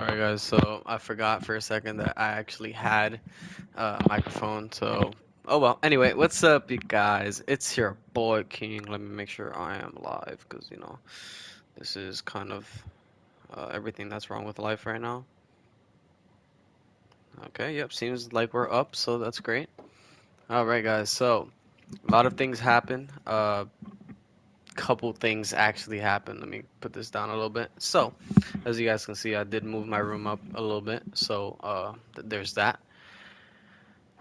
Alright guys, so I forgot for a second that I actually had a microphone, so oh well. Anyway, what's up you guys? It's your boy King. Let me make sure I am live because this is kind of everything that's wrong with life right now. Okay, yep, seems like we're up, so that's great. Alright guys, so a lot of things happen. Couple things actually happened. Let me put this down a little bit. So, as you guys can see, I did move my room up a little bit, so there's that.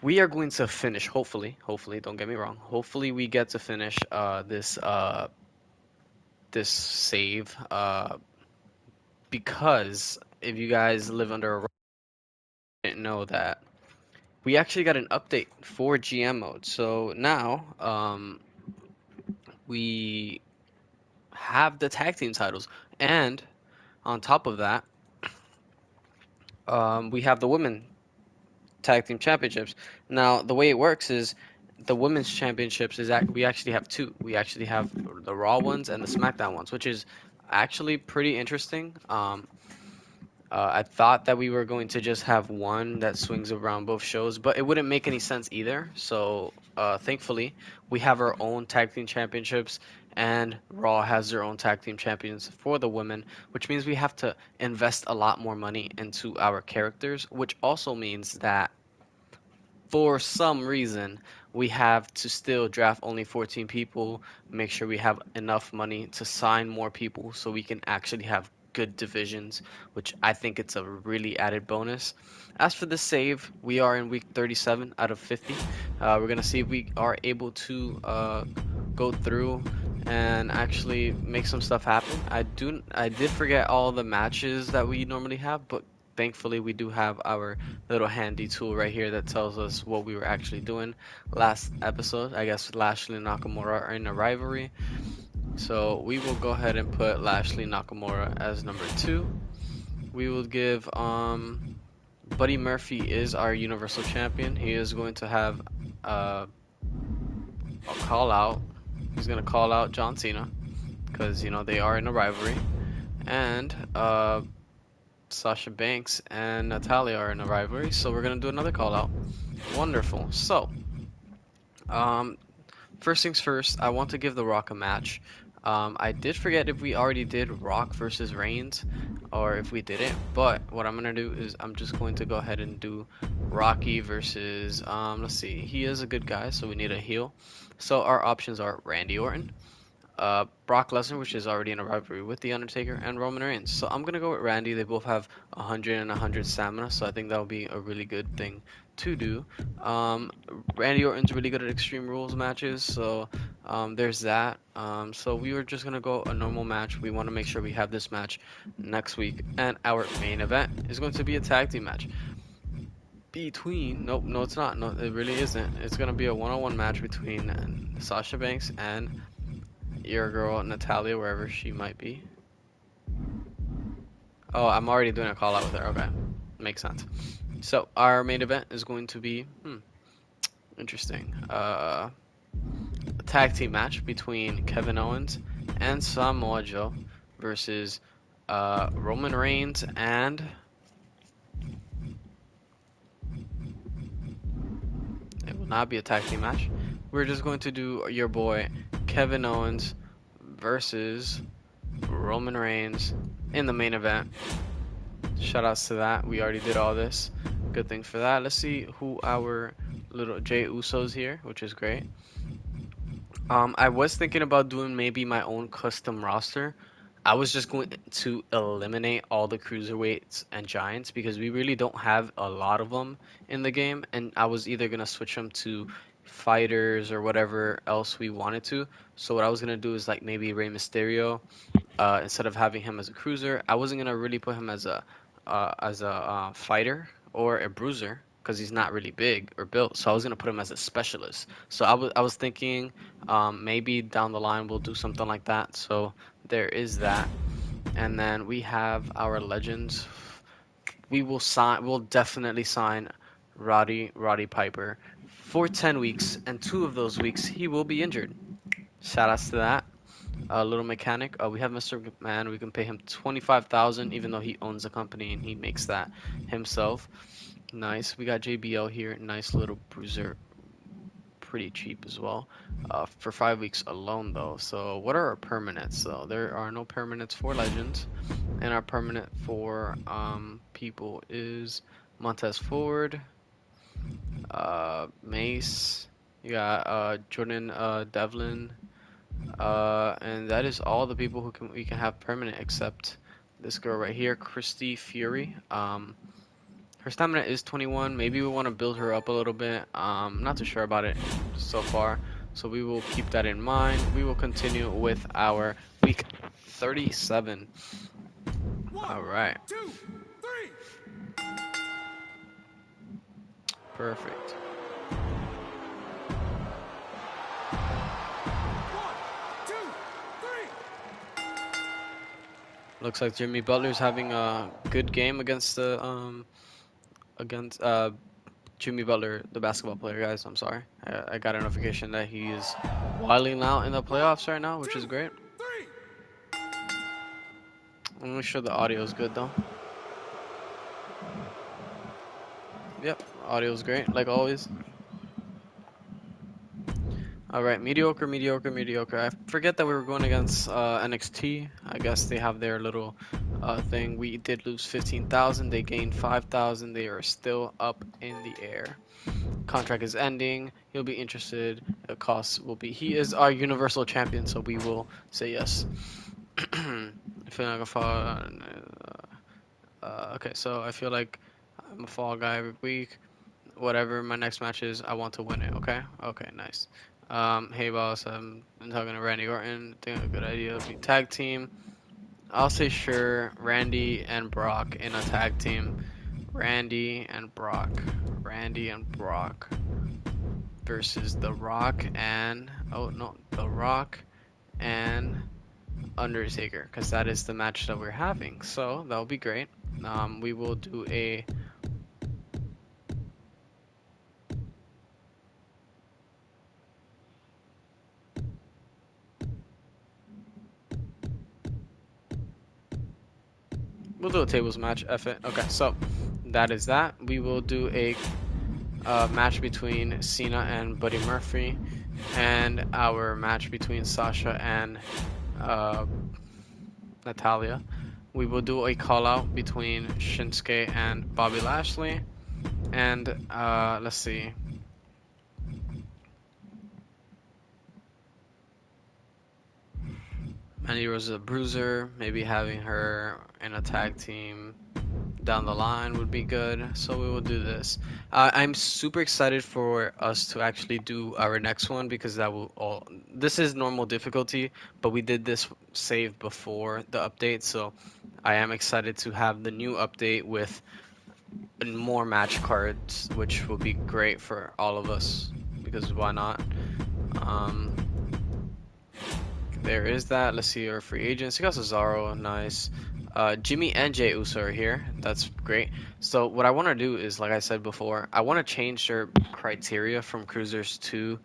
We are going to finish, hopefully, don't get me wrong. Hopefully we get to finish this save because if you guys live under a rock, you didn't know that we actually got an update for GM mode. So now we have the tag team titles, and on top of that, we have the women tag team championships. Now the way it works is the women's championships is that we actually have two. We actually have the Raw ones and the SmackDown ones, which is actually pretty interesting. I thought that we were going to just have one that swings around both shows, but it wouldn't make any sense either. So thankfully, we have our own tag team championships, and Raw has their own tag team champions for the women, which means we have to invest a lot more money into our characters, which also means that for some reason, we have to still draft only 14 people, make sure we have enough money to sign more people so we can actually have good divisions, which I think it's a really added bonus. As for the save, we are in week 37 out of 50. We're going to see if we are able to go through and actually make some stuff happen. I did forget all the matches that we normally have, but thankfully we do have our little handy tool right here that tells us what we were actually doing last episode. I guess Lashley and Nakamura are in a rivalry. So we will go ahead and put Lashley Nakamura as number 2. We will give Buddy Murphy is our Universal Champion. He is going to have a call out. He's going to call out John Cena because they are in a rivalry. And Sasha Banks and Natalia are in a rivalry, so we're gonna do another call out. Wonderful. So, um, first things first, I want to give The Rock a match. I did forget if we already did Rock versus Reigns or if we didn't, but what I'm gonna do is I'm just going to go ahead and do Rocky versus, let's see, he is a good guy, so we need a heel. So our options are Randy Orton, Brock Lesnar, which is already in a rivalry with The Undertaker, and Roman Reigns. So I'm going to go with Randy. They both have 100 and 100 stamina, so I think that will be a really good thing to do. Randy Orton's really good at Extreme Rules matches, so there's that. So we were just going to go a normal match. We want to make sure we have this match next week. And our main event is going to be a tag team match. Nope, no, it's not. No, it really isn't. It's going to be a one-on-one match between Sasha Banks and your girl Natalia, wherever she might be. Oh, I'm already doing a call out with her. Okay, makes sense. So our main event is going to be interesting. A tag team match between Kevin Owens and Samoa Joe versus Roman Reigns and it will not be a tag team match. We're just going to do your boy Kevin Owens versus Roman Reigns in the main event. Shoutouts to that. We already did all this. Good thing for that. Let's see who our little Jey Uso's here, which is great. I was thinking about doing maybe my own custom roster. I was just going to eliminate all the cruiserweights and giants because we really don't have a lot of them in the game, and I was either gonna switch them to fighters or whatever else we wanted to. So what I was gonna do is like maybe Rey Mysterio, instead of having him as a cruiser. I wasn't gonna really put him as a fighter or a bruiser because he's not really big or built. So I was gonna put him as a specialist. So I was thinking maybe down the line we'll do something like that. So there is that, and then we have our legends. We will sign. We'll definitely sign Roddy Piper for 10 weeks, and 2 of those weeks he will be injured. Shout outs to that. Little mechanic. We have Mr. Man. We can pay him 25,000, even though he owns the company and he makes that himself. Nice. We got JBL here. Nice little bruiser. Pretty cheap as well. For 5 weeks alone, though. So, what are our permanents? So, there are no permanents for legends, and our permanent for people is Montez Ford, Mace. You got Jordan Devlin. And that is all the people who we can have permanent except this girl right here, Christy Fury. Her stamina is 21. Maybe we want to build her up a little bit. Not too sure about it so far. So we will keep that in mind. We will continue with our week 37. All right. 1, 2, 3. Perfect. 1, 2, 3. Looks like Jimmy Butler's having a good game against the against Jimmy Butler, the basketball player, guys. I'm sorry. I got a notification that he is wilding out in the playoffs right now, which is great. 3. I'm not sure the audio is good though. Yep, audio is great, like always. All right, mediocre, mediocre, mediocre. I forget that we were going against NXT. I guess they have their little thing. We did lose 15,000. They gained 5,000. They are still up in the air. Contract is ending. He'll be interested. The cost will be. He is our universal champion, so we will say yes. I feel like a fall. Okay, so I feel like I'm a fall guy every week. Whatever my next match is, I want to win it. Okay. Okay. Nice. Hey boss, I'm talking to Randy Orton. I think a good idea would be tag team. I'll say sure. Randy and Brock in a tag team. Randy and Brock. Randy and Brock versus The Rock and The Rock and Undertaker, because that is the match that we're having. So that'll be great. We will do a tables match. F it. Okay, so that is that. We will do a match between Cena and Buddy Murphy, and our match between Sasha and Natalia. We will do a call out between Shinsuke and Bobby Lashley, and let's see. Mandy Rose is a bruiser. Maybe having her in a tag team down the line would be good. So we will do this. I'm super excited for us to actually do our next one because that will all. This is normal difficulty, but we did this save before the update, so I am excited to have the new update with more match cards, which will be great for all of us because why not? Um, There is that. Let's see our free agents. We got Cesaro, nice. Jimmy and Jey Uso are here. That's great. So what I want to do is, like I said before, I want to change their criteria from cruisers to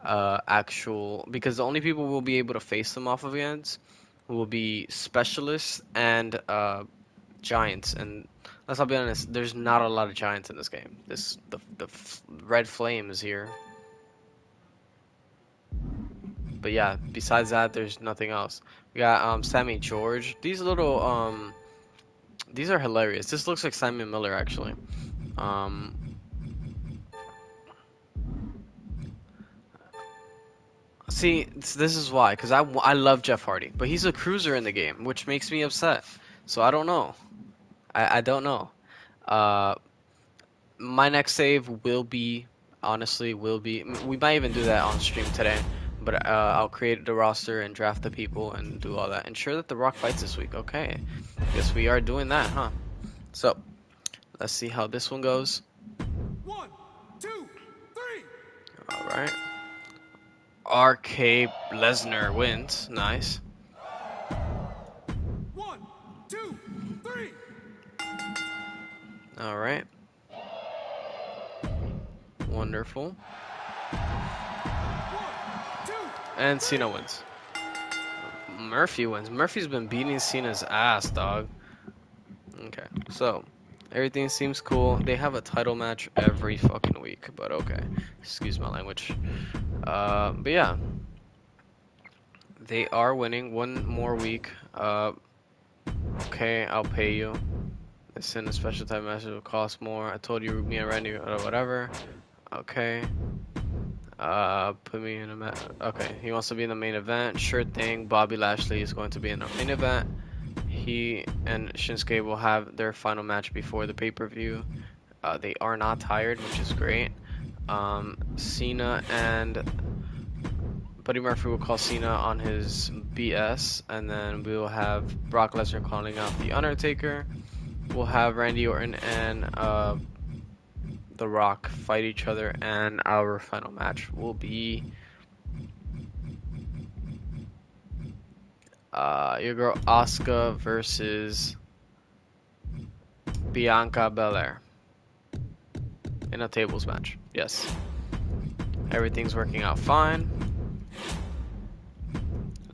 actual, because the only people we'll be able to face them off of against will be specialists and giants. And let's all be honest, there's not a lot of giants in this game. The red flame is here. But yeah, besides that, there's nothing else. We got Sammy George. These little these are hilarious. This looks like Simon Miller actually. Um, See, this is why, because I love Jeff Hardy, but he's a cruiser in the game, which makes me upset. So I don't know. I don't know. Uh, my next save will be, honestly, we might even do that on stream today, but I'll create the roster and draft the people and do all that. Ensure that The Rock fights this week. Okay. Guess we are doing that, huh? So, let's see how this one goes. 1, 2, 3. All right. RK Lesnar wins. Nice. 1, 2, 3. All right. Wonderful. 1, 2. And Cena wins. Murphy wins. Murphy's been beating Cena's ass, dog. Okay, so everything seems cool. They have a title match every fucking week, but okay. Excuse my language. But yeah, they are winning one more week. Okay, I'll pay you. Send a special type message will cost more. I told you me and Randy whatever. Okay. Put me in a okay. He wants to be in the main event. Sure thing. Bobby Lashley is going to be in the main event. He and Shinsuke will have their final match before the pay-per-view. They are not tired, which is great. Cena and Buddy Murphy will call Cena on his BS, and then we will have Brock Lesnar calling out The Undertaker. We'll have Randy Orton and The Rock fight each other, and our final match will be your girl Asuka versus Bianca Belair in a tables match. Yes, everything's working out fine.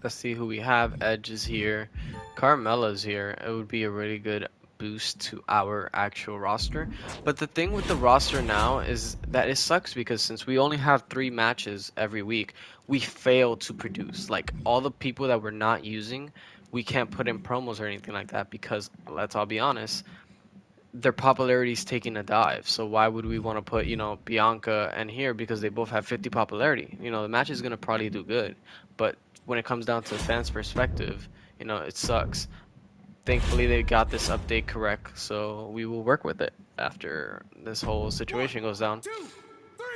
Let's see who we have. Edge is here. Carmella's here. It would be a really good boost to our actual roster. But the thing with the roster now is that it sucks because since we only have 3 matches every week, we fail to produce. Like all the people that we're not using, we can't put in promos or anything like that because let's all be honest, their popularity is taking a dive. So why would we want to put, Bianca and here because they both have 50 popularity? The match is going to probably do good, but when it comes down to the fans' perspective, it sucks. Thankfully, they got this update correct, so we will work with it after this whole situation goes down. 2, 3.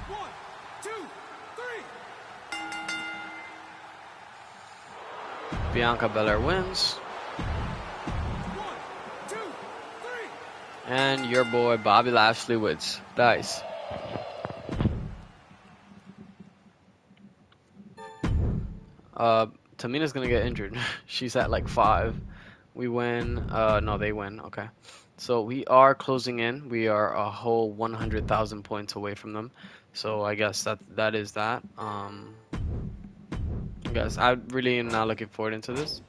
One, two, three. Bianca Belair wins, 1, 2, 3. and your boy Bobby Lashley wins. Nice. Tamina's gonna get injured. She's at like 5. We win. No, they win. Okay. So we are closing in. We are a whole 100,000 points away from them. So I guess that is that. I guess I really am not looking forward into this.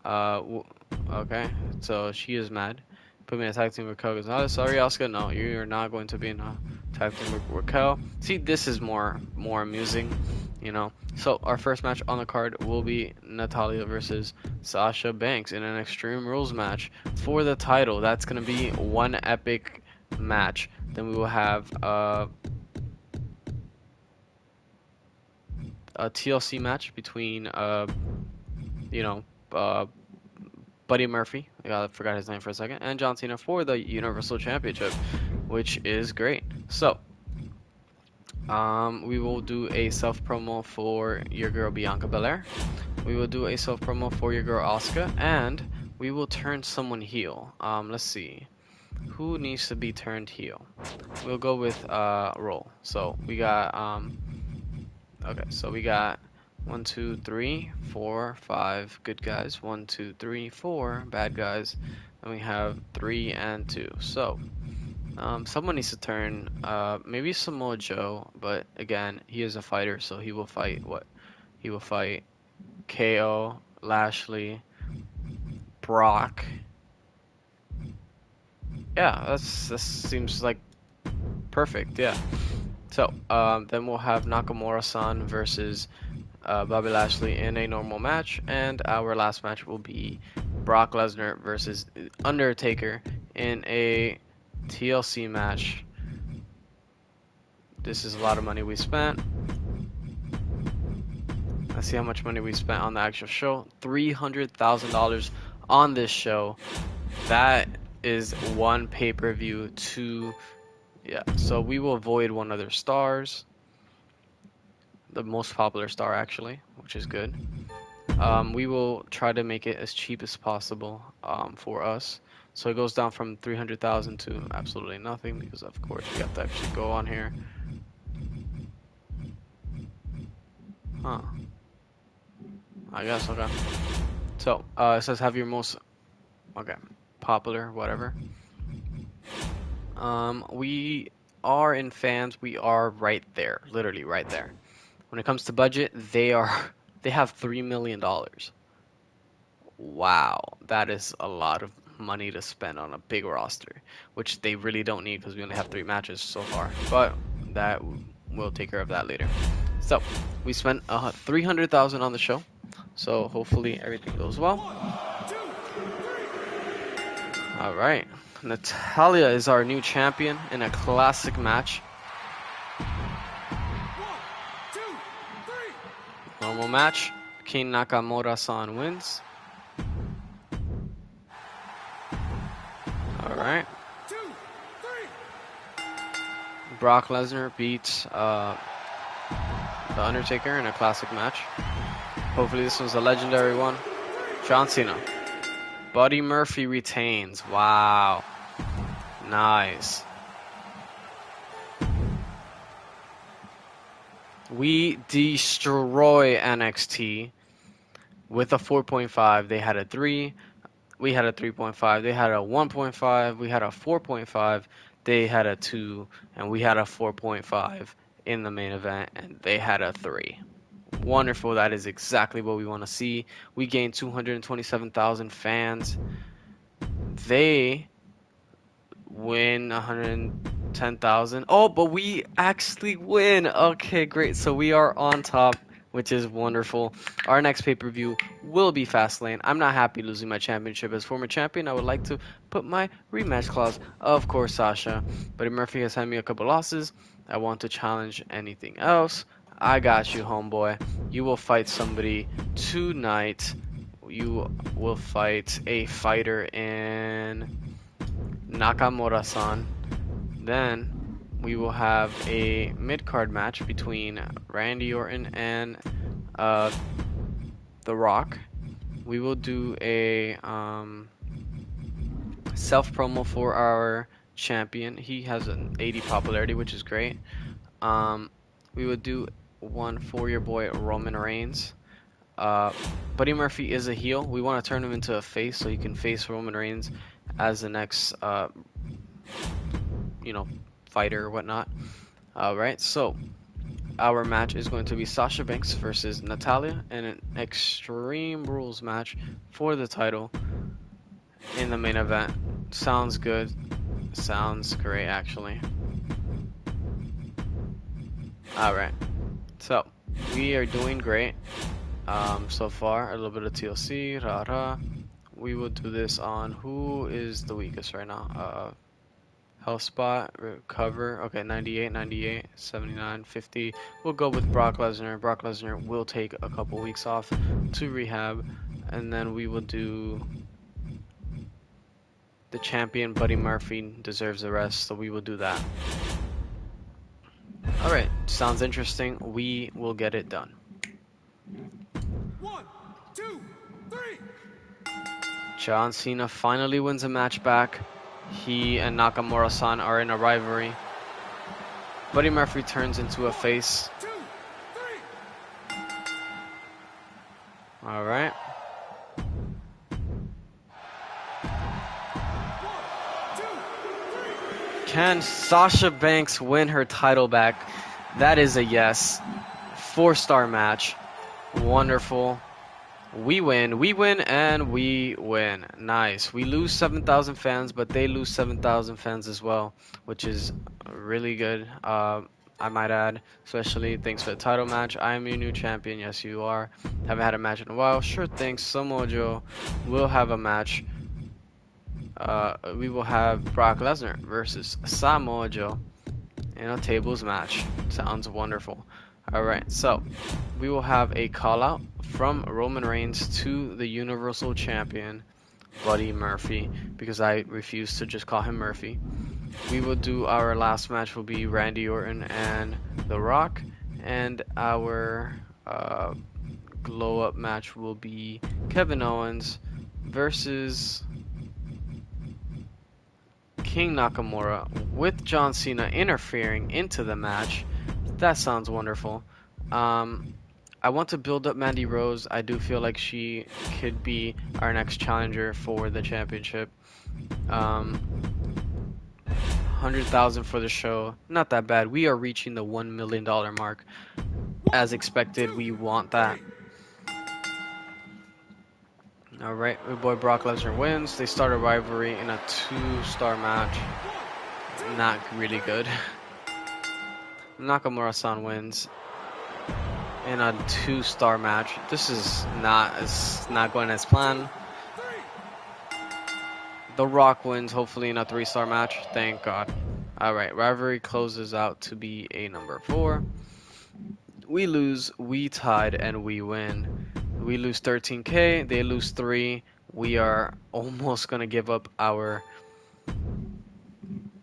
Okay. So she is mad. Put me in a tag team with Raquel Gonzalez. Sorry, Oscar. No, you're not going to be in a tag team with Raquel. See, this is more amusing, So our first match on the card will be Natalia versus Sasha Banks in an Extreme Rules match for the title. That's gonna be one epic match. Then we will have a TLC match between Buddy Murphy, I forgot his name for a second, and John Cena for the Universal Championship, which is great. So, we will do a self promo for your girl Bianca Belair. We will do a self promo for your girl Asuka, and we will turn someone heel. Let's see, who needs to be turned heel. We'll go with Roll. So we got okay, so we got 1, 2, 3, 4, 5 good guys. 1, 2, 3, 4 bad guys. And we have 3 and 2. So, someone needs to turn. Maybe Samoa Joe, but again, he is a fighter, so he will fight what? He will fight KO, Lashley, Brock. Yeah, that seems like perfect. Yeah. So, then we'll have Nakamura-san versus Bobby Lashley in a normal match, and our last match will be Brock Lesnar versus Undertaker in a TLC match. This is a lot of money we spent. Let's see how much money we spent on the actual show. $300,000 on this show. That is one pay-per-view, 2. Yeah, so we will avoid one of their stars. The most popular star actually, which is good. We will try to make it as cheap as possible for us. So it goes down from 300,000 to absolutely nothing because of course we have to actually go on here. Huh. I guess, okay. So, it says have your most, okay, popular, whatever. We are in fans, we are right there, literally right there. When it comes to budget, they have $3 million. Wow, that is a lot of money to spend on a big roster, which they really don't need because we only have 3 matches so far. But that we'll take care of that later. So we spent 300,000 on the show. So hopefully everything goes well. All right, Natalia is our new champion in a classic match. Normal match. King Nakamura-san wins. All right. Brock Lesnar beats The Undertaker in a classic match. Hopefully this one's a legendary one. John Cena. Buddy Murphy retains. Wow. Nice. We destroy NXT with a 4.5. They had a 3. We had a 3.5. They had a 1.5. We had a 4.5. They had a 2. And we had a 4.5 in the main event. And they had a 3. Wonderful. That is exactly what we want to see. We gained 227,000 fans. They win 110,000. Oh, but we actually win. Okay, great. So we are on top, which is wonderful. Our next pay-per-view will be Fastlane. I'm not happy losing my championship as former champion. I would like to put my rematch clause. Of course, Sasha. But Murphy has had me a couple losses. I want to challenge anything else. I got you, homeboy. You will fight somebody tonight. You will fight a fighter in Nakamura-san. Then we will have a mid-card match between Randy Orton and The Rock. We will do a self-promo for our champion. He has an 80 popularity, which is great. We would do one for your boy Roman Reigns. Buddy Murphy is a heel. We want to turn him into a face so he can face Roman Reigns as the next, fighter or whatnot. Alright, so our match is going to be Sasha Banks versus Natalya in an Extreme Rules match for the title in the main event. Sounds good. Sounds great, actually. Alright, so we are doing great so far. A little bit of TLC, rah. We will do this on who is the weakest right now. Health spot, recover. Okay, 98, 98, 79, 50. We'll go with Brock Lesnar. Brock Lesnar will take a couple weeks off to rehab. And then we will do the champion, Buddy Murphy, deserves the rest. So we will do that. Alright, sounds interesting. We will get it done. 1, 2, 3. John Cena finally wins a match back. He and Nakamura-san are in a rivalry. Buddy Murphy turns into a face. 2, 3. Alright. 1, 2, 3. Can Sasha Banks win her title back? That is a yes. 4-star match. Wonderful. We win, and we win. Nice. We lose 7,000 fans, but they lose 7,000 fans as well, which is really good, I might add. Especially thanks for the title match. I am your new champion. Yes, you are. Haven't had a match in a while. Sure thing. Samoa Joe will have a match. We will have Brock Lesnar versus Samoa Joe in a tables match. Sounds wonderful. Alright, so we will have a call out from Roman Reigns to the Universal Champion, Buddy Murphy, because I refuse to just call him Murphy. We will do our last match will be Randy Orton and The Rock, and our glow up match will be Kevin Owens versus King Nakamura, with John Cena interfering into the match. That sounds wonderful. I want to build up Mandy Rose. I do feel like she could be our next challenger for the championship. 100,000 for the show. Not that bad. We are reaching the $1 million mark. As One, expected, two, we want that. three. Alright, my boy Brock Lesnar wins. They start a rivalry in a 2-star match. One, two, Not really three. good. Nakamura-san wins in a 2-star match. This is not going as planned. Three. The Rock wins, hopefully in a 3-star match. Thank God. Alright, rivalry closes out to be a number 4. We lose, we tied, and we win. We lose 13K, they lose 3. We are almost going to give up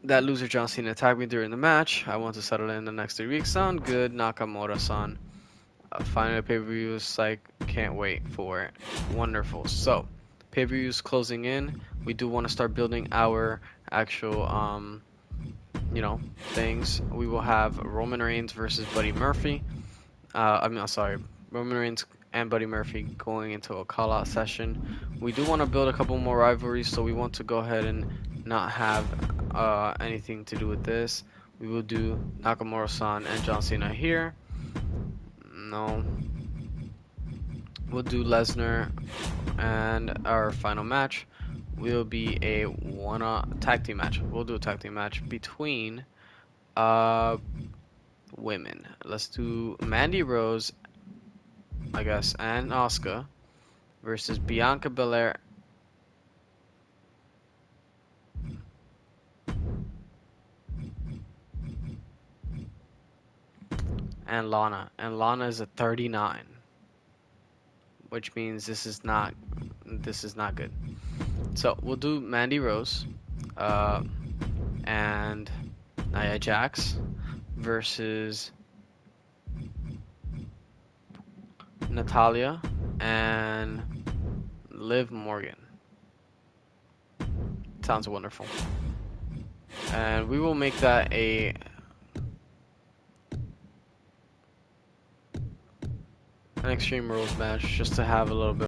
that loser John Cena attacked me during the match. I want to settle in the next 3 weeks. Sound good, Nakamura-san. Finally, pay-per-view is like, can't wait for it. Wonderful. So, pay-per-views closing in. We do want to start building our actual, things. We will have Roman Reigns versus Buddy Murphy. Sorry, Roman Reigns and Buddy Murphy going into a call-out session. We do want to build a couple more rivalries, so we want to go ahead and not have anything to do with this. We will do Nakamura-san and John Cena here. No. We'll do Lesnar, and our final match will be a tag team match. We'll do a tag team match between women. Let's do Mandy Rose, I guess, and Asuka versus Bianca Belair and Lana. And Lana is a 39, which means this is not good. So we'll do Mandy Rose and Nia Jax versus Natalia and Liv Morgan. Sounds wonderful. And we will make that an Extreme Rules match just to have a little bit